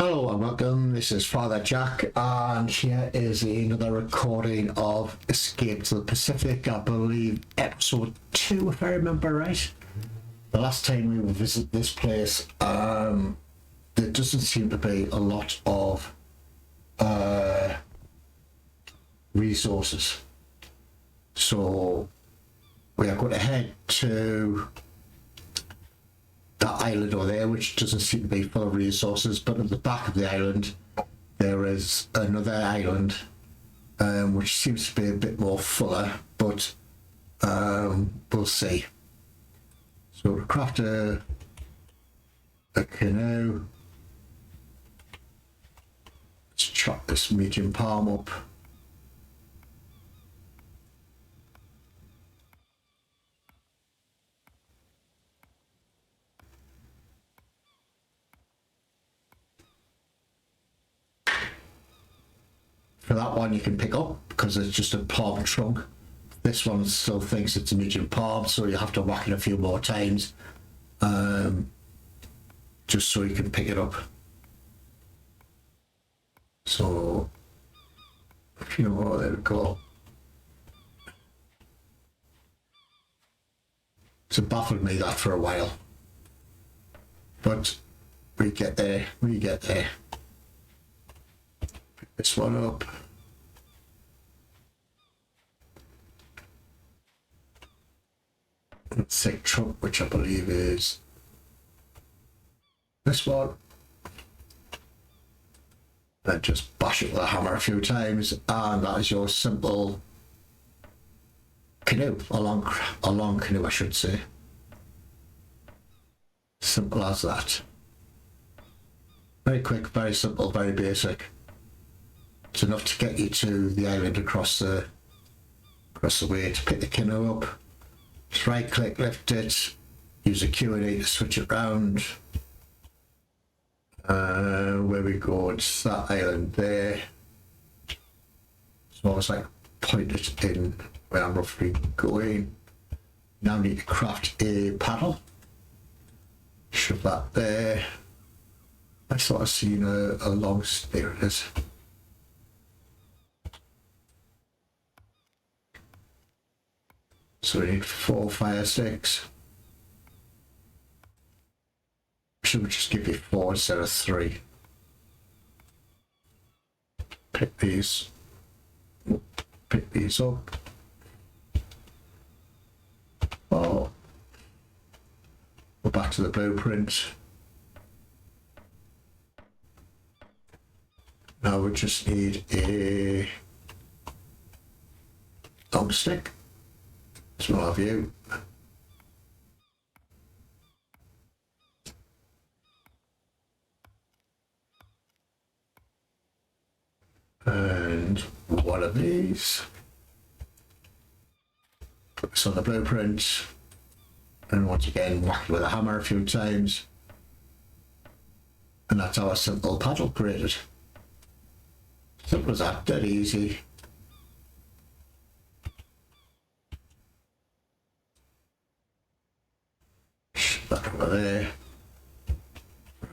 Hello and welcome, this is Father Jack, and here is another recording of Escape to the Pacific, I believe episode 2 if I remember right. The last time we visited this place, there doesn't seem to be a lot of resources. So we are going to head to that island over there, which doesn't seem to be full of resources, but at the back of the island there is another island which seems to be a bit more fuller, but we'll see. So we'll craft a canoe. Let's chop this medium palm up. For that one you can pick up because it's just a palm trunk. This one still thinks it's a medium palm, so you have to whack it a few more times just so you can pick it up. So a few more, there we go. It's baffled me that for a while, but we get there. Pick this one up. Thick trunk, which I believe is this one. Then just bash it with a hammer a few times, and that is your simple canoe, a long canoe I should say. Simple as that. Very quick, very simple, very basic. It's enough to get you to the island across the way. To pick the canoe up, just right click, lift it, use a Q&A to switch it round. Where we go, it's that island there. So I was like, point it in where I'm roughly going. Now need to craft a paddle. Shove that there. I thought I'd seen a long, there it is. So we need 4 fire sticks. Should we just give you 4 instead of 3? Pick these up. Oh, go back to the blueprint. Now we just need a long stick. So I'll have you. And one of these. Put this on the blueprint. And once again, whack it with a hammer a few times. And that's our simple paddle created. Simple as that, dead easy. That over there.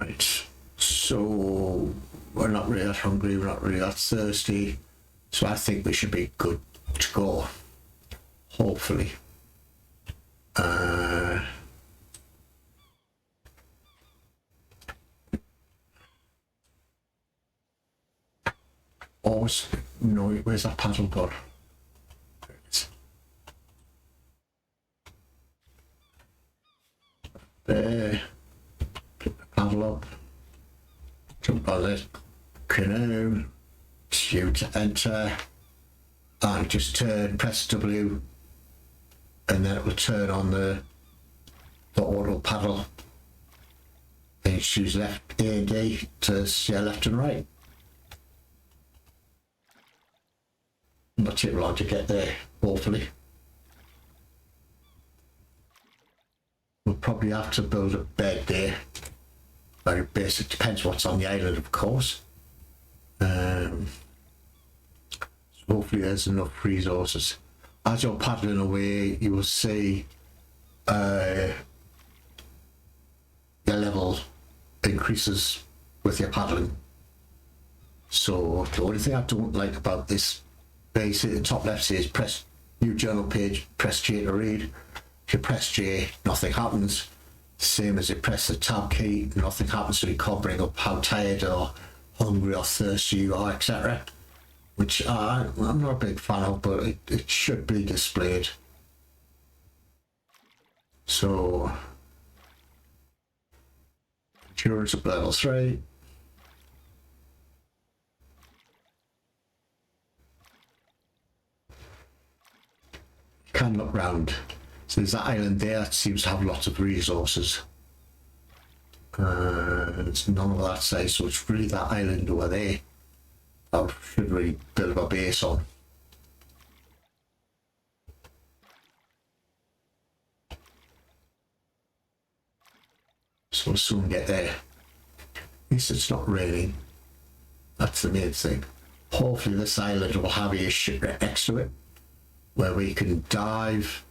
Right, so we're not really that hungry, we're not really that thirsty, so I think we should be good to go, hopefully. Always, no, where's that paddle gone? There it is. There, pick the paddle up, jump on the canoe, U to enter, and just turn, press W, and then it will turn on the auto paddle. Then you choose left A and D to steer left and right. Not too long to get there, hopefully. We'll probably have to build a bed there. Very basic, depends what's on the island, of course. So hopefully there's enough resources. As you're paddling away, you will see your level increases with your paddling. So the only thing I don't like about this base at the top left says press new journal page, press J to read. If you press J, nothing happens. Same as you press the tab key, nothing happens, so you can't bring up how tired or hungry or thirsty you are, etc. Which I'm not a big fan of, but it should be displayed. So endurance up level 3. Can look round. So there's that island there that seems to have lots of resources. It's none of that size, so it's really that island over there I should really build a base on. So we'll soon get there. At least it's not raining. That's the main thing. Hopefully this island will have a shipwreck next to it, where we can dive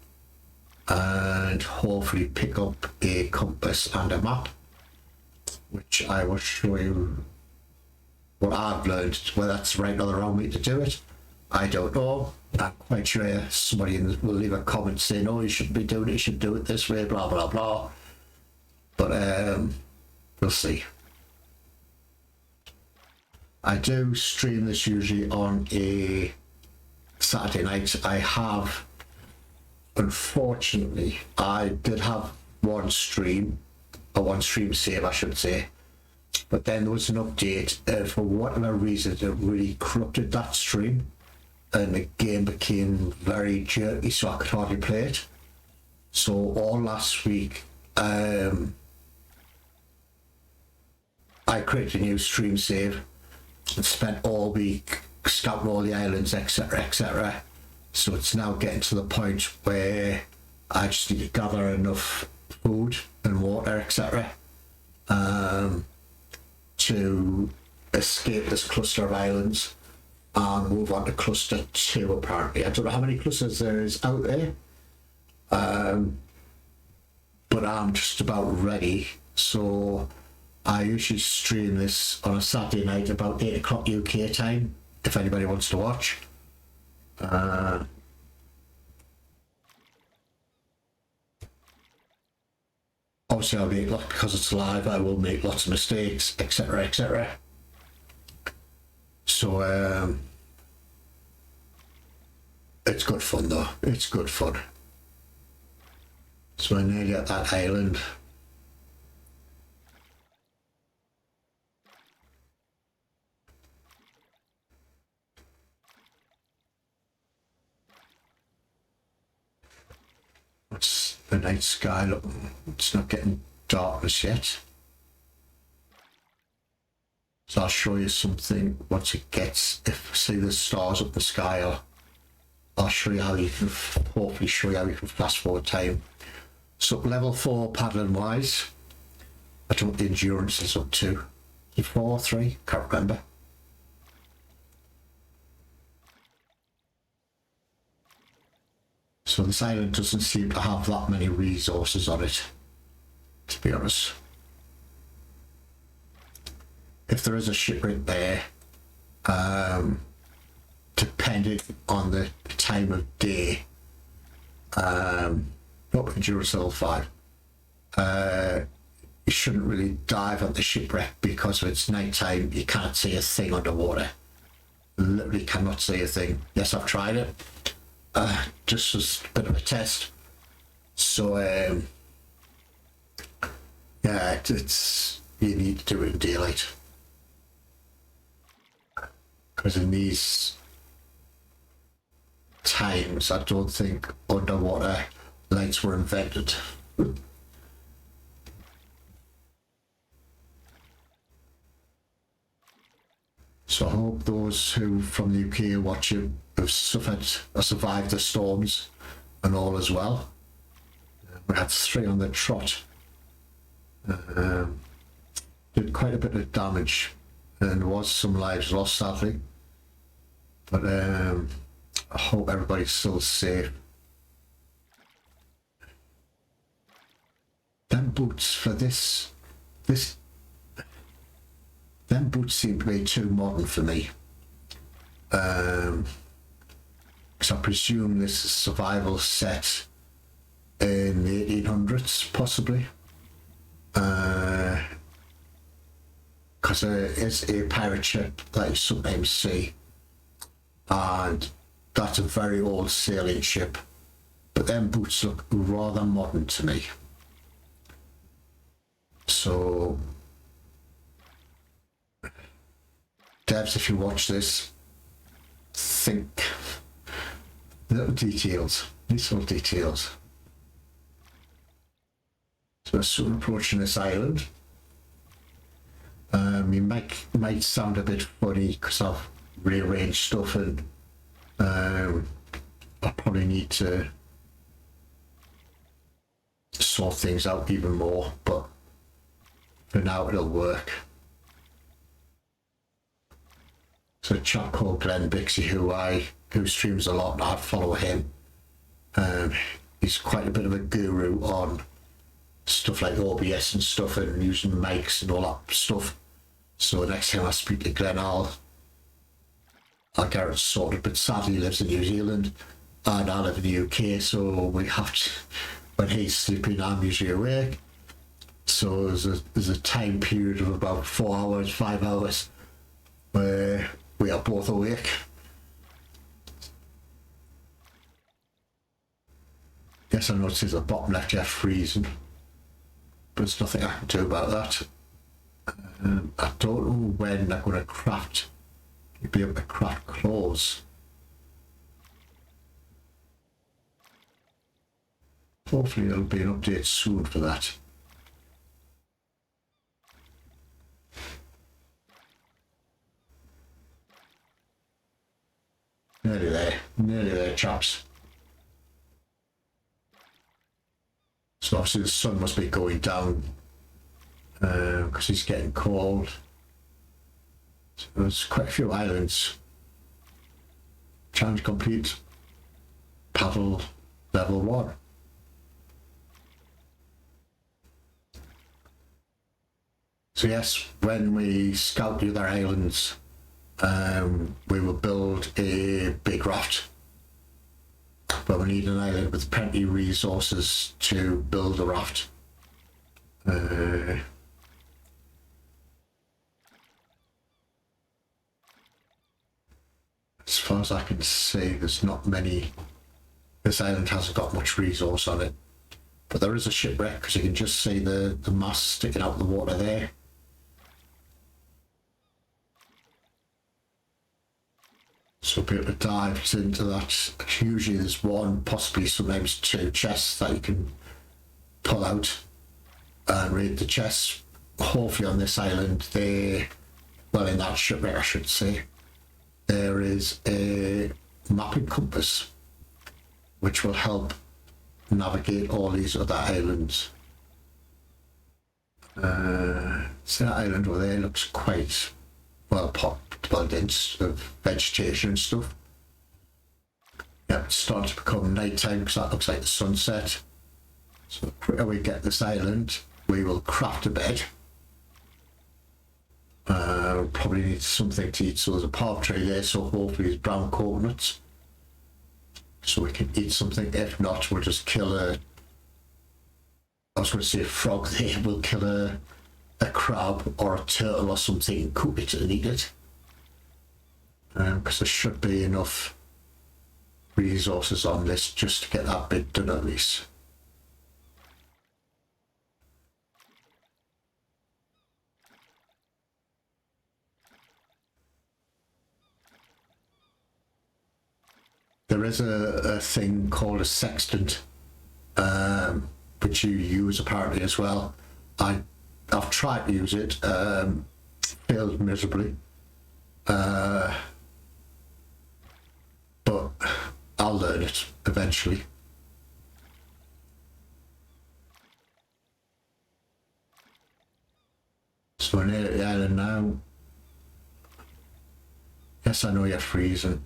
and hopefully pick up a compass and a map, which I will show you what I've learned. Whether that's right or the wrong way to do it, I don't know. I'm quite sure somebody will leave a comment saying, oh, you shouldn't be doing it, you should do it this way, blah blah blah, but we'll see. I do stream this usually on a Saturday night. I have, unfortunately, I did have one stream save, I should say, but then there was an update, for whatever reason it really corrupted that stream and the game became very jerky, so I could hardly play it. So all last week I created a new stream save and spent all week scouting all the islands, etc, etc. So it's now getting to the point where I just need to gather enough food and water, etc, to escape this cluster of islands and move on to cluster 2 apparently. I don't know how many clusters there is out there, but I'm just about ready. So I usually stream this on a Saturday night about 8 o'clock UK time, if anybody wants to watch. Obviously I'll make lots, because it's live, I will make lots of mistakes, etc, etc. So it's good fun though, it's good fun. So we're nearly at that island. What's the night sky look? It's not getting darkness yet. So I'll show you something once it gets, if see the stars up the sky, or I'll show you how you can, hopefully show you how you can fast forward time. So level 4 paddling wise, I don't know what the endurance is up to. 4, 3, can't remember. So this island doesn't seem to have that many resources on it, to be honest. If there is a shipwreck there, depending on the time of day, not endurance level 5, you shouldn't really dive at the shipwreck because if it's night time you can't see a thing underwater. Literally cannot see a thing. Yes, I've tried it. Just as a bit of a test. So yeah, it's you need to do it in daylight, because in these times I don't think underwater lights were invented. So I hope those who from the UK are watching have survived the storms and all as well. We had 3 on the trot. Did quite a bit of damage and there was some lives lost sadly. But I hope everybody's still safe. Them boots for this them boots seem to be too modern for me. Because I presume this is survival set in the 1800s, possibly. Because there is a pirate ship that you sometimes see, and that's a very old sailing ship, but them boots look rather modern to me. So, devs, if you watch this, think little details, these little details. So we're soon approaching this island. You might sound a bit funny because I've rearranged stuff, and I probably need to sort things out even more, but for now it'll work. So a chap called Glenn Bixie, who streams a lot, and I follow him. He's quite a bit of a guru on stuff like OBS and stuff, and using mics and all that stuff. So next time I speak to Glenn, I'll get it sorted. But sadly, he lives in New Zealand and I live in the UK, so we have to, when he's sleeping, I'm usually awake. So there's a time period of about 4 hours, 5 hours where we are both awake. Yes, I noticed the bottom left Jeff freezing, but there's nothing I can do about that. I don't know when I'm going to craft, be able to craft claws. Hopefully there'll be an update soon for that. Nearly there, chaps. So obviously the sun must be going down because it's getting cold. So there's quite a few islands. Challenge complete. Paddle level 1. So yes, when we scout the other islands, we will build a big raft, but we need an island with plenty of resources to build a raft. As far as I can see, there's not many. This island hasn't got much resource on it, but there is a shipwreck because you can just see the mast sticking out of the water there. So people dive into that. Usually there's one, possibly sometimes two chests that you can pull out and raid the chests. Hopefully on this island, well, in that shipwreck I should say, there is a mapping compass which will help navigate all these other islands. So that island over there looks quite well dense of vegetation and stuff. Yep, it's starting to become night time because that looks like the sunset. So the quicker we get this island, we will craft a bed. We'll probably need something to eat, so there's a palm tree there, so hopefully there's brown coconuts so we can eat something. If not, we'll just kill I was going to say a frog there. We'll kill a crab or a turtle or something and cook it and eat it, because there should be enough resources on this just to get that bit done at least. There is a thing called a sextant, which you use apparently as well. I've tried to use it, failed miserably, but I'll learn it eventually. So we're near the island now. Yes, I know you're freezing.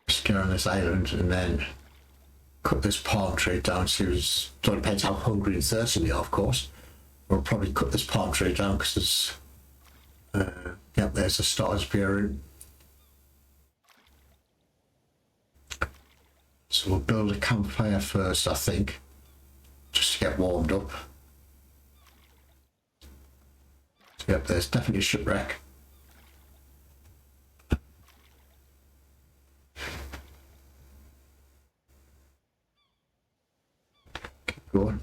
Just get on this island and then cut this palm tree down. So it depends how hungry and thirsty we are, of course. We'll probably cut this palm tree down because there's, yep, there's the stars appearing. So we'll build a campfire first, I think, just to get warmed up. Yep, there's definitely a shipwreck. Keep going.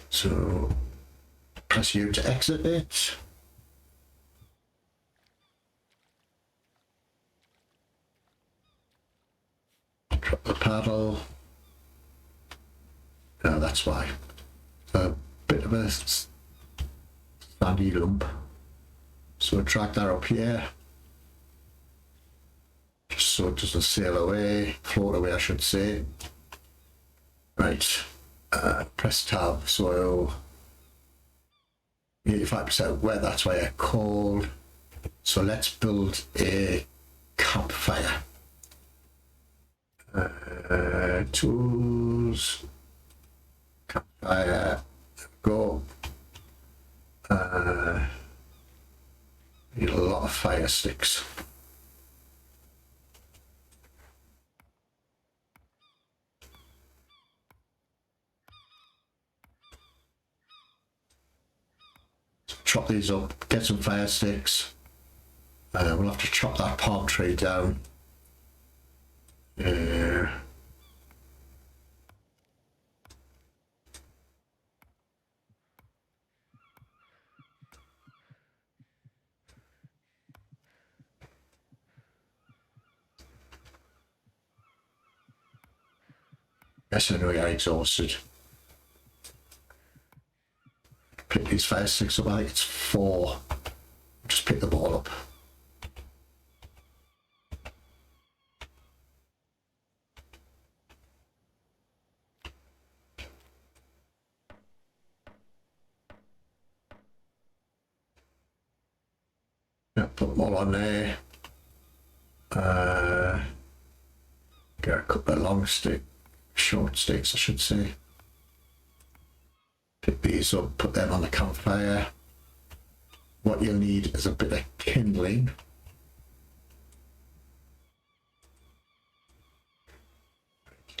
So press U to exit it. Drop the paddle. No, that's why. A bit of a sandy lump. So drag that up here. Just so it doesn't sail away, float away I should say. Right. Press tab, soil. 85% wet, that's why I cold. So let's build a campfire. Tools. Campfire. Go. Need a lot of fire sticks. Chop these up, get some fire sticks. We'll have to chop that palm tree down. Yes, I know you're exhausted. Pick these fire sticks up, I think it's 4. Just pick them all up. Yeah, put them all on there. Get a couple of long stick, short sticks I should say. Pick these up, put them on the campfire. What you'll need is a bit of kindling.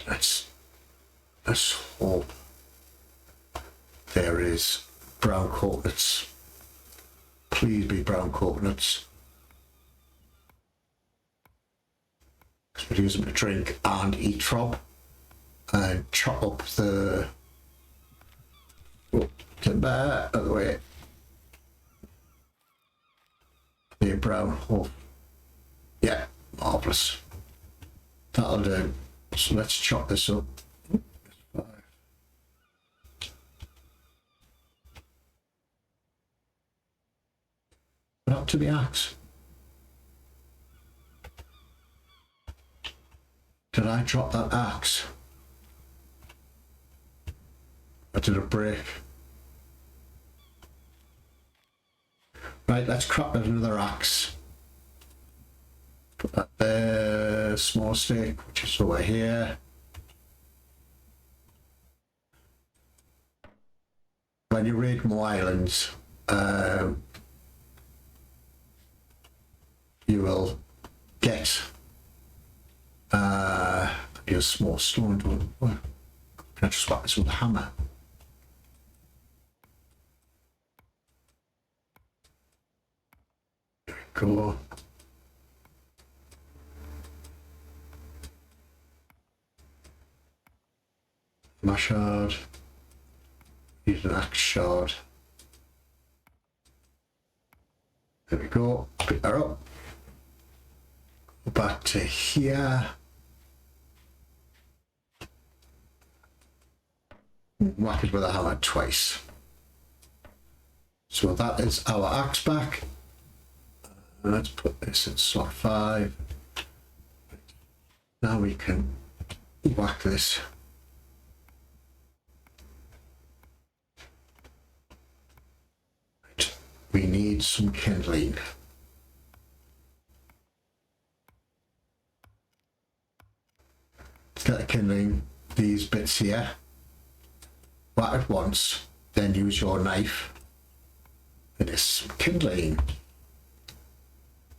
Let's hope there is brown coconuts. Please be brown coconuts. Because we'll use them to drink and eat from. And chop up the timber out of the way. The brown hole. Yeah, marvellous. That'll do. So let's chop this up. Up to the axe. Did I drop that axe? Or did it break? Right, let's crop another axe. Put that there, small stick, which is over here. When you raid more islands, you will get your small stone tool. Can I just whack this with a hammer? There we go. My shard. Use an axe shard. There we go. Pick that up. Go back to here. Whack it with a hammer twice. So that is our axe back. Let's put this in slot 5. Now we can whack this. Right. We need some kindling. Let's get the kindling. these bits here, whack it once, then use your knife for this kindling.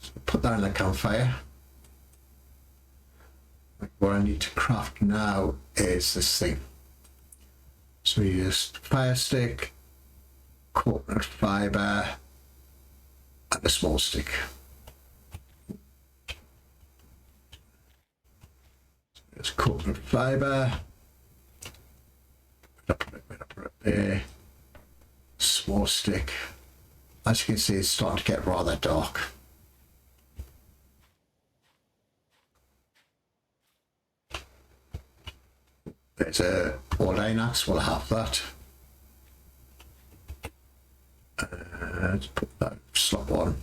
So put that in the campfire. What I need to craft now is this thing. So we use fire stick, coconut fibre, and a small stick. So there's coconut fibre. Put it there. Small stick. As you can see, it's starting to get rather dark. There's a Ordine axe, we'll have that. Let's put that slot on.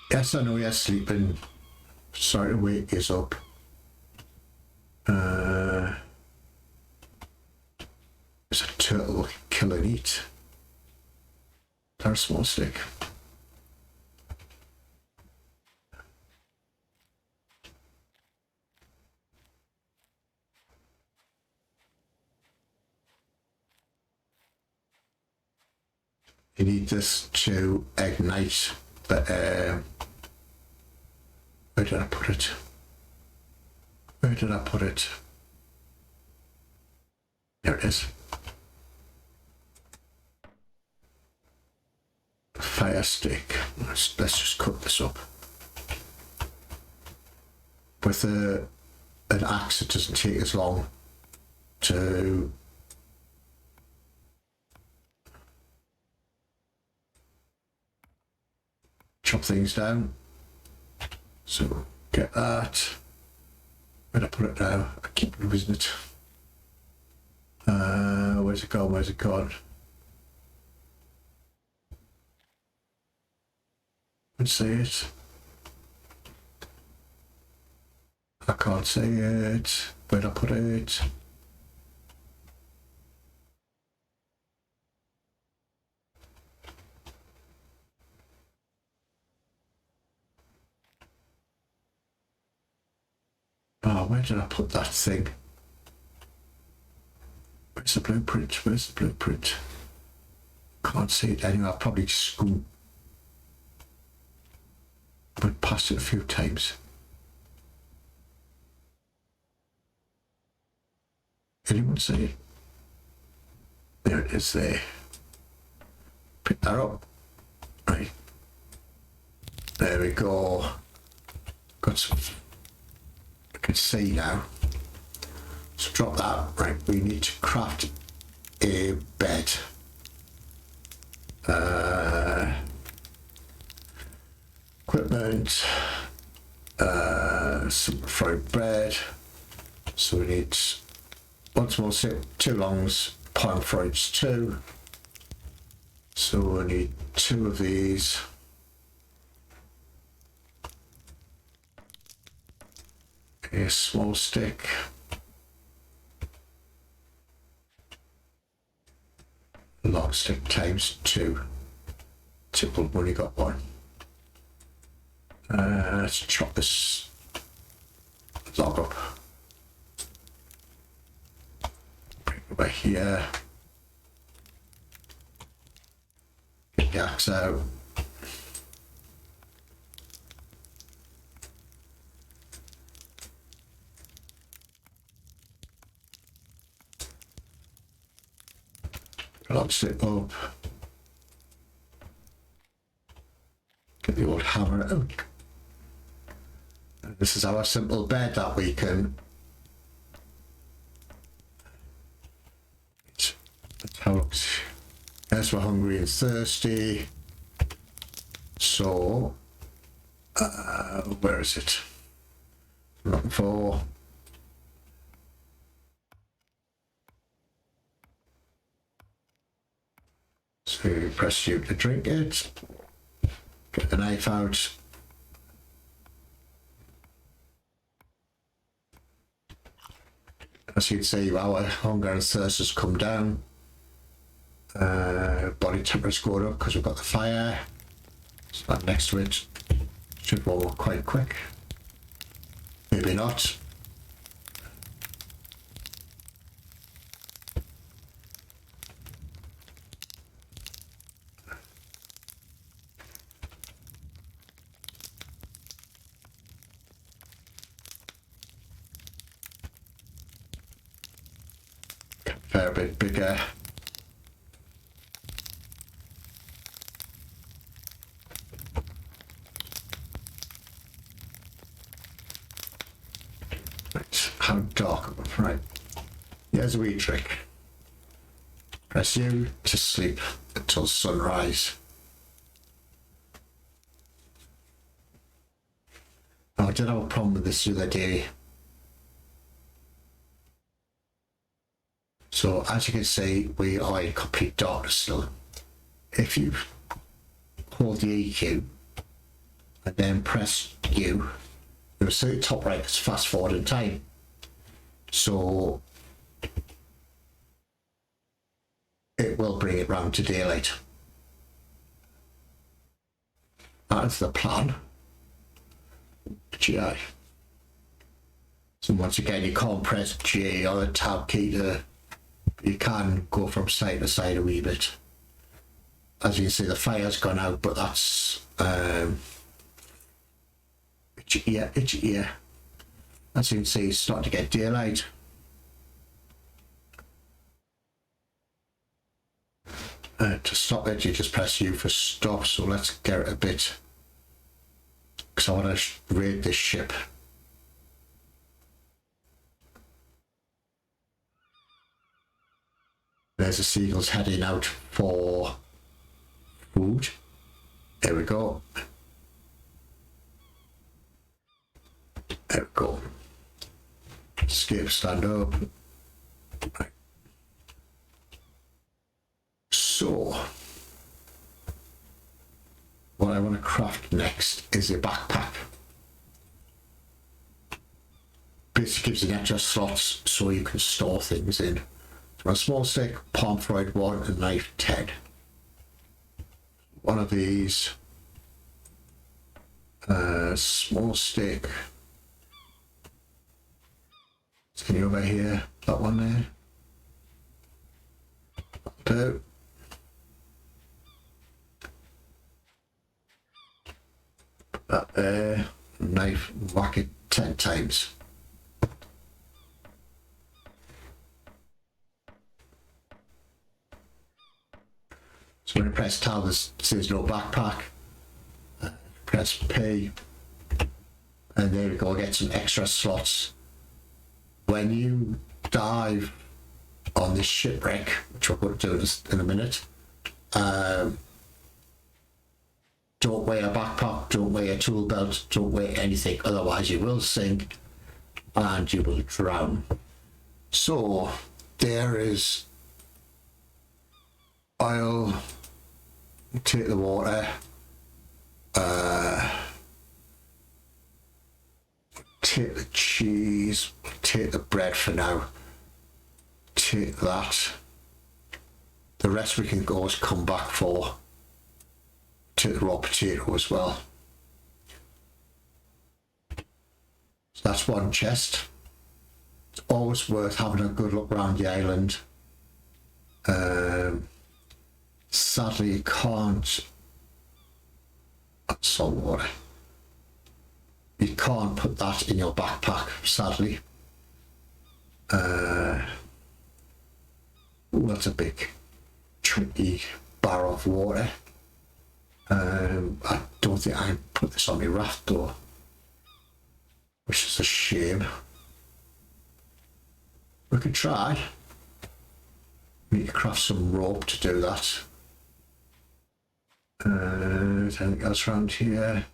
Yes, I know you're sleeping. Sorry to wake you up. There's a turtle kill and eat. There's a small stick. You need this to ignite the where did I put it? Where did I put it? There it is. Fire stick. Let's just cut this up. With an axe, it doesn't take as long to chop things down. So get that. Where'd I put it now? I keep losing it. Where's it gone? Where's it gone? Let's see it. I can't see it. Where'd I put it? Oh, where did I put that thing? Where's the blueprint? Where's the blueprint? Can't see it anywhere. I've probably went past it a few times. Anyone see it? There it is there. Pick that up. Right. There we go. Got some. I can see now. So drop that. Right, we need to craft a bed. Equipment. Some fried bread. So we need once more 2 longs, pan frieds 2. So we need 2 of these. A small stick. Long stick times 2. Typical when you got 1. Let's chop this log up. Bring it over here. Get the axe out. Locks it up. Get the old hammer out. And this is our simple bed that we can. That's how it looks. Yes, we're hungry and thirsty. So, where is it? I'm looking for. So you press U to drink it, get the knife out, as you can see our hunger and thirst has come down, body temperature's going up because we've got the fire, so that next to it should warm up quite quick. maybe not. Fair bit bigger. Right, how dark? Right, here's a wee trick. Press U to sleep until sunrise. Now, I did have a problem with this the other day. So as you can see, we are in complete darkness still. If you hold the EQ and then press U, you'll see the top right is fast forward in time. So it will bring it round to daylight. That is the plan. GI. So once again, you can't press J or the tab key to, you can go from side to side a wee bit. As you can see, the fire's gone out, but that's itchy ear. As you can see, it's starting to get daylight. To stop it, you just press U for stop. So let's get it a bit, because I want to raid this ship. There's the seagulls heading out for food. There we go. There we go. Escape, stand up. Right. So, what I want to craft next is a backpack. Basically gives you extra slots so you can store things in. A small stick, palm fried 1, and knife 10. One of these, small stick. Can you over here? That one there. That'll do. That there. Knife, whack it 10 times. So when you press tab, it says no backpack. Press P, and there we go, get some extra slots. When you dive on this shipwreck, which we're going to do in a minute, don't wear a backpack, don't wear a tool belt, don't wear anything, otherwise you will sink and you will drown. So there is oil, take the water, take the cheese, take the bread for now, take that, the rest we can always come back for, take the raw potato as well. So that's one chest. It's always worth having a good look around the island. Sadly you can't, salt water, you can't put that in your backpack, sadly. That's a big chunky barrel of water. I don't think I can put this on my raft though, which is a shame. We could try. We need to craft some rope to do that. Anything else around here?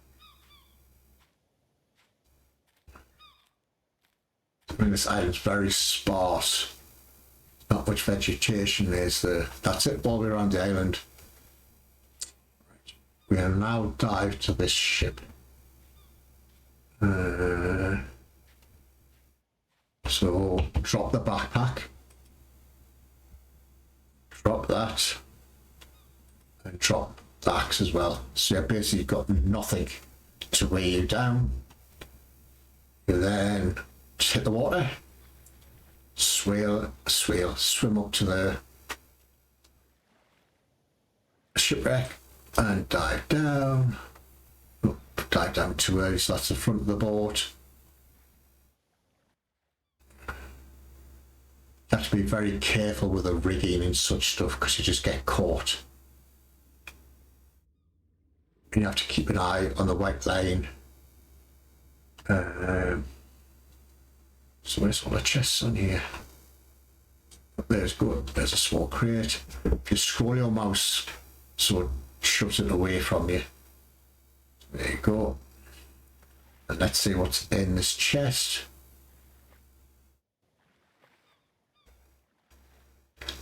I mean, this island's very sparse. Not much vegetation is there. That's it all the way around the island. Right. We are now dive to this ship. So drop the backpack. Drop that. And drop the axe as well. So you've basically got nothing to weigh you down. You then just hit the water, swim up to the shipwreck and dive down. Oh, dive down too early, so that's the front of the boat. You have to be very careful with the rigging and such stuff because you just get caught. And you have to keep an eye on the white line. So where's all the chests on here? There's good. There's a small crate. If you scroll your mouse so it shoves it away from you. There you go. And let's see what's in this chest.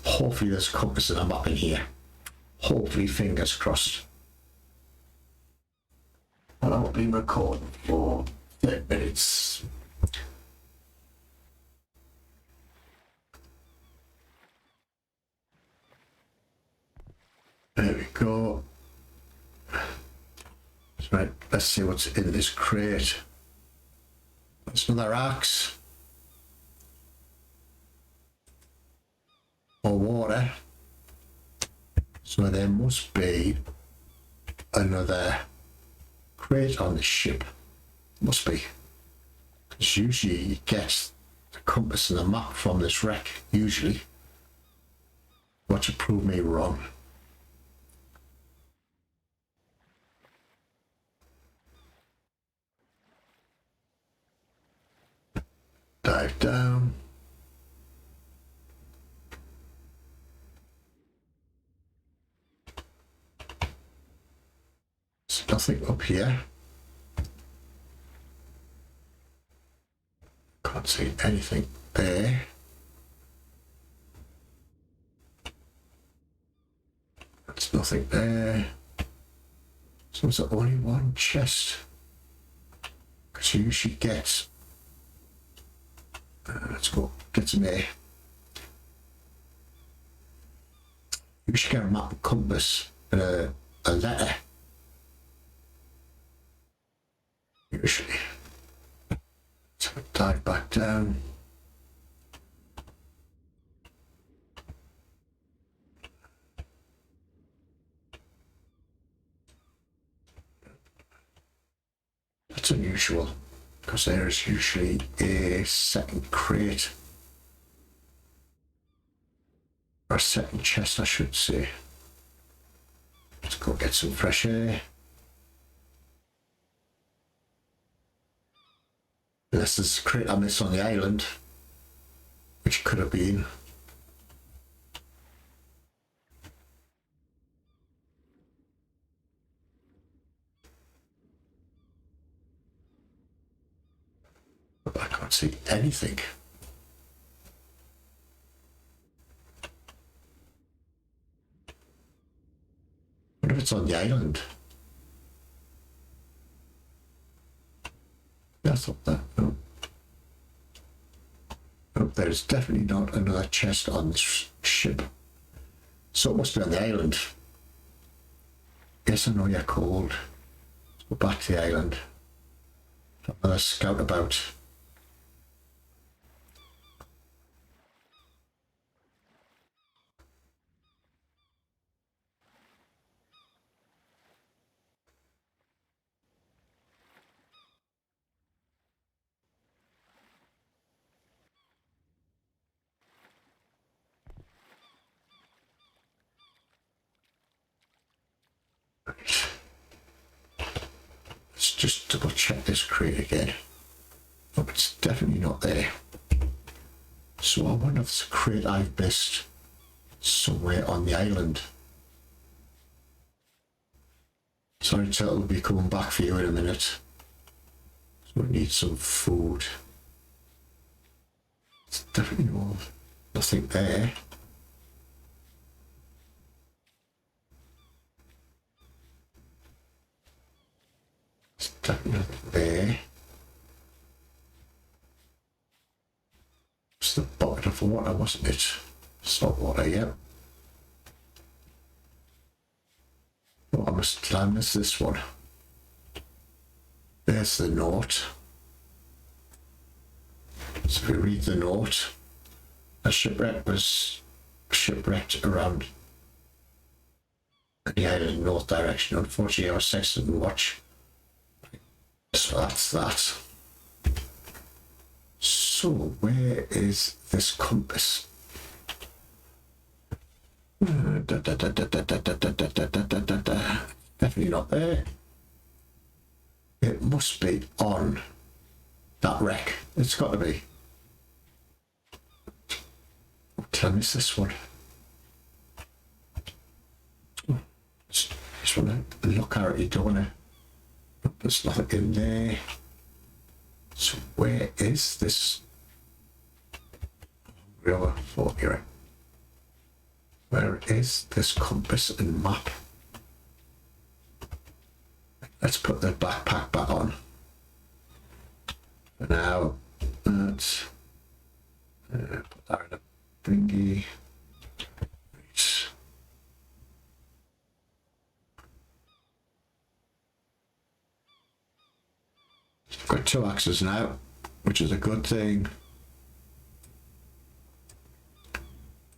Hopefully there's a compass and a map in here. Hopefully, fingers crossed. And I've been recording for 30 minutes. There we go. Right, let's see what's in this crate. There's another axe. Or water. So there must be another crate on the ship. Must be. Because usually you get the compass and the map from this wreck, usually. What to prove me wrong. Dive down. There's nothing up here. Can't see anything there. There's nothing there. So is there only one chest? Because you usually get... let's go get some air. You should get a map and compass and a letter. Usually. So dive back down. That's unusual because there is usually a second crate. Or a second chest, I should say. Let's go get some fresh air. Unless there's a crate I missed on the island, which could have been. But I can't see anything. I wonder if it's on the island. I thought that. No. No, there's definitely not another chest on this ship. So it must be on the island. Yes, I know you're cold. Let's go back to the island. Have another scout about. Let's just double check this crate again. Oh, it's definitely not there. So I wonder if it's a crate I've missed somewhere on the island. Sorry, Turtle, will be coming back for you in a minute. So we need some food. It's definitely nothing there. It's definitely nothing there. It's the bucket of water, wasn't it? Salt water, yep. Oh, did I miss this one? There's the note. So if we read the note, a shipwreck was shipwrecked around the island north direction. Unfortunately, our sextant watch. So that's that. So where is this compass? Definitely not there. It must be on that wreck. It's got to be. Tell me, it's this one. Just want to look at it, don't I? There's nothing in there. So where is this? River Fort here. Where is this compass and map? Let's put the backpack back on. For now, let's put that in a thingy. Right. I've got 2 axes now, which is a good thing.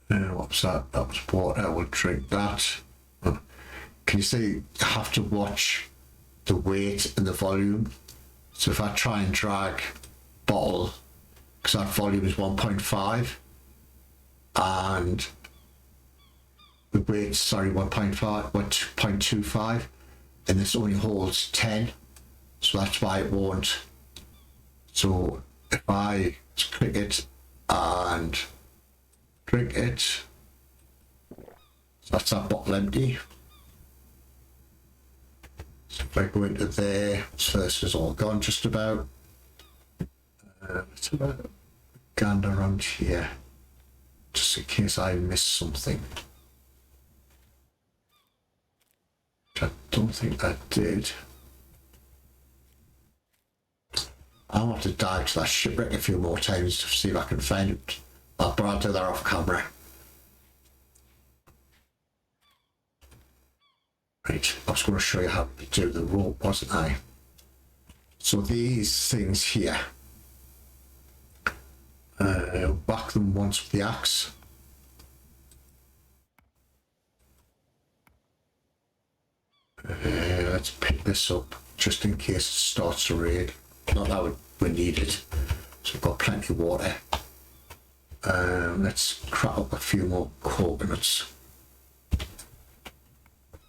What was that? That was water. We'll drink that. Can you see? You have to watch the weight and the volume. So if I try and drag bottle, because that volume is 1.5 and the weight, sorry, 1.25, and this only holds 10, so that's why it won't. So if I click it and drink it, so that's that bottle empty. So if I go into there, so this is all gone just about. Let's have a gander around here, just in case I miss something. Which I don't think I did. I'll have to dive to that shipwreck a few more times to see if I can find it. But I'll do that off camera. Right, I was going to show you how to do the rope, wasn't I? So these things here, whack them once with the axe. Let's pick this up just in case it starts to rain. Not that we need it. So we've got plenty of water. Let's crack up a few more coconuts.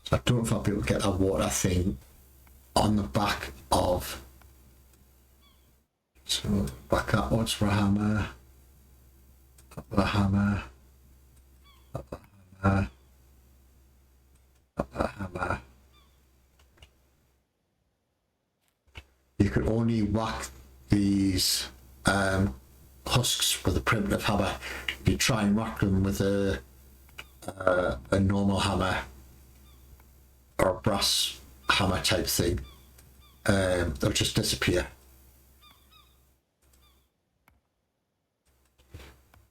So I don't know if I'll be able to get that water thing on the back of. So back upwards for a hammer. Up with a hammer. Up with a hammer. Up with a hammer. You can only whack these husks with a primitive hammer. If you try and whack them with a normal hammer or a brass hammer type thing, they'll just disappear.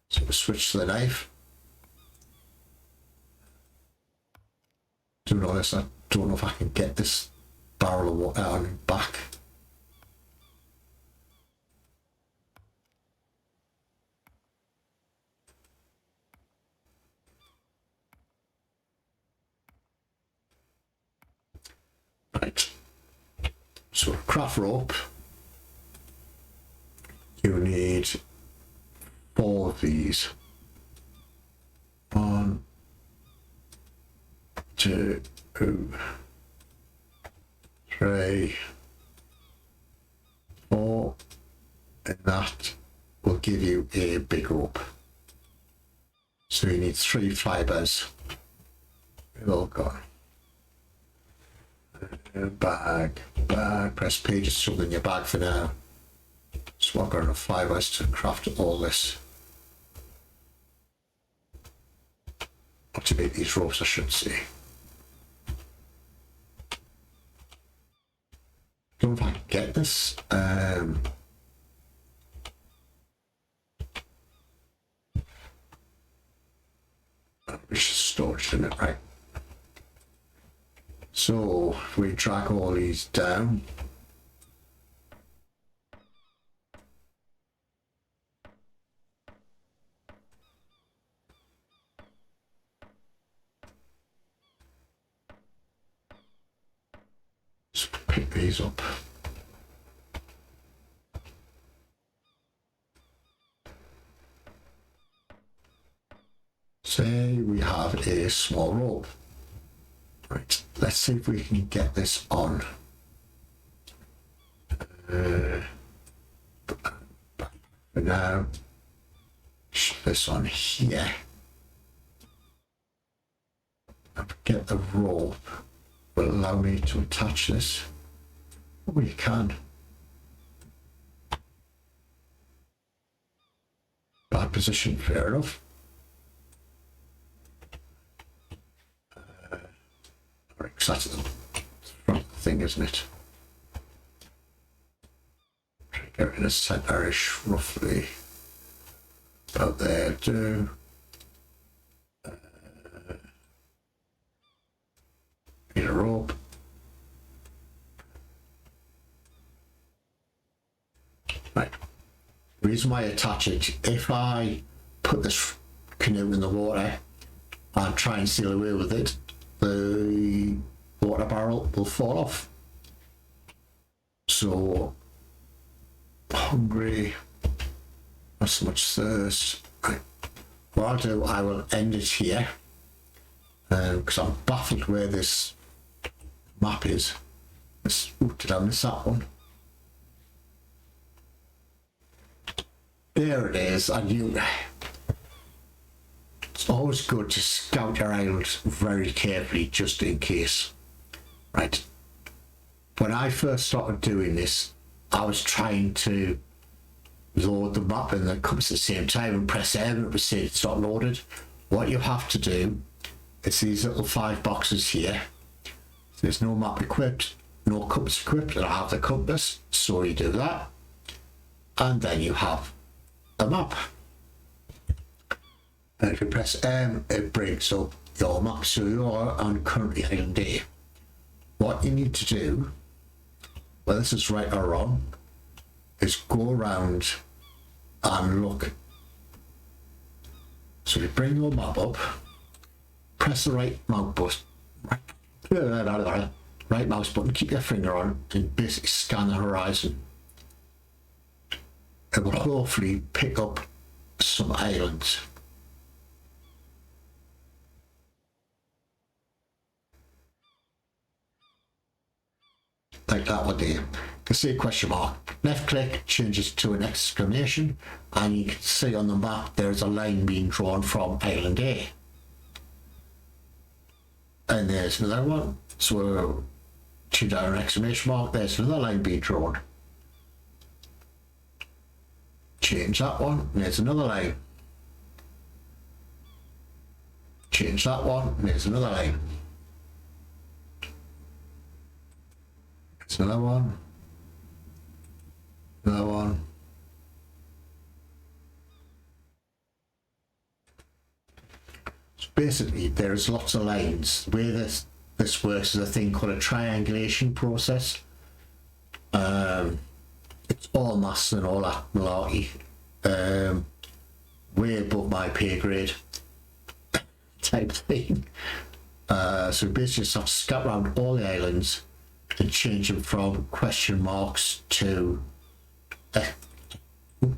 So we'll switch to the knife. Doing all this, I don't know if I can get this barrel of water on and back. Right, so craft rope, you need 4 of these. 1, 2, 3, 4, and that will give you a big rope. So you need 3 fibers. We've all got bag, press P, just shove in your bag for now. So I've got enough fibers to craft all this. Or to make these ropes, I should say. Don't know if I can get this. We should storage in it, right? So if we drag all these down, pick these up. Say we have a small rope. Right, let's see if we can get this on. For now, this on here. And get the rope will allow me to attach this. Oh, you can. Bad position, fair enough. Right, 'cause that's the front thing, isn't it? Try to get it in a centre-ish, roughly. About there too. Need a rope. Right. The reason why I attach it, if I put this canoe in the water and try and sail away with it, the water barrel will fall off. So, hungry, not so much thirst. Right. What I'll do, I will end it here, because I'm baffled where this map is. Ooh, did I miss that one? There it is. I knew. It's always good to scout your island very carefully, just in case. Right. When I first started doing this, I was trying to load the map and the compass at the same time and press M and it would say it's not loaded. What you have to do is these little 5 boxes here. There's no map equipped, no compass equipped, and I have the compass, so you do that. And then you have the map. And if you press M, it brings up your map, so you're on currently Island A. What you need to do, whether this is right or wrong, is go around and look. So you bring your map up, press the right mouse button, right mouse button, keep your finger on, and basically scan the horizon. It will hopefully pick up some islands. Like that one there. You can see a question mark. Left click changes to an exclamation, and you can see on the map there's a line being drawn from Island A. And there's another one. So change out an exclamation mark, there's another line being drawn. Change that one, and there's another line. Change that one, and there's another line. There's another one. Another one. So basically, there's lots of lines. The way this works is a thing called a triangulation process. It's all maths and all that malarkey. Way above my pay grade type thing. So basically just have to scout around all the islands and change them from question marks to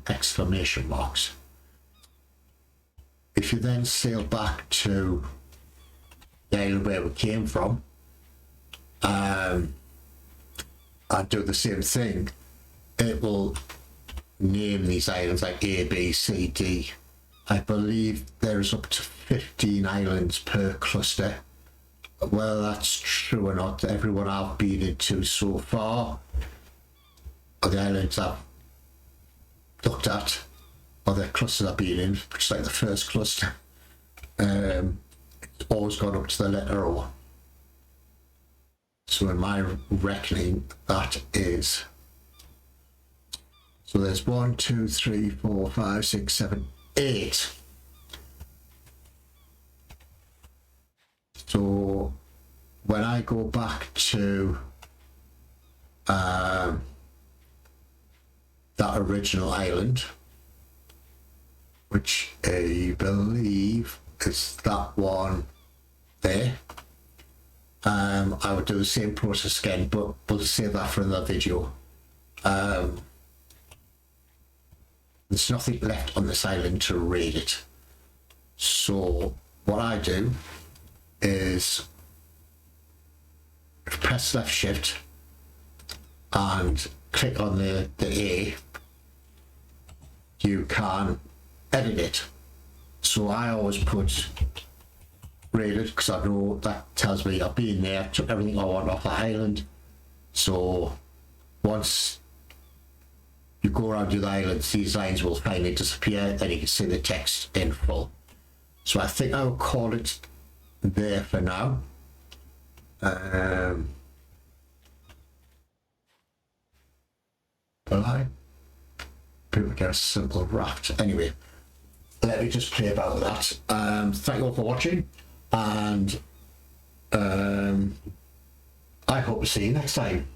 exclamation marks. If you then sail back to the island where we came from and do the same thing, it will name these islands like A, B, C, D. I believe there's up to 15 islands per cluster. Whether that's true or not, everyone I've been into so far, or the islands I've looked at, or the clusters I've been in, which is like the first cluster, it's always gone up to the letter O. So in my reckoning, that is. So there's 1, 2, 3, 4, 5, 6, 7, 8. So when I go back to that original island, which I believe is that one there, I would do the same process again, but we'll save that for another video. There's nothing left on this island to raid it. So what I do is press left shift and click on the A. You can edit it. So I always put raided because I know that tells me I've been there, took everything I want off the island. So once you go around to the islands, these lines will finally disappear and you can see the text in full. So I think I will call it there for now. Will I? People get a simple raft. Anyway, let me just play about with that. Thank you all for watching, and I hope to see you next time.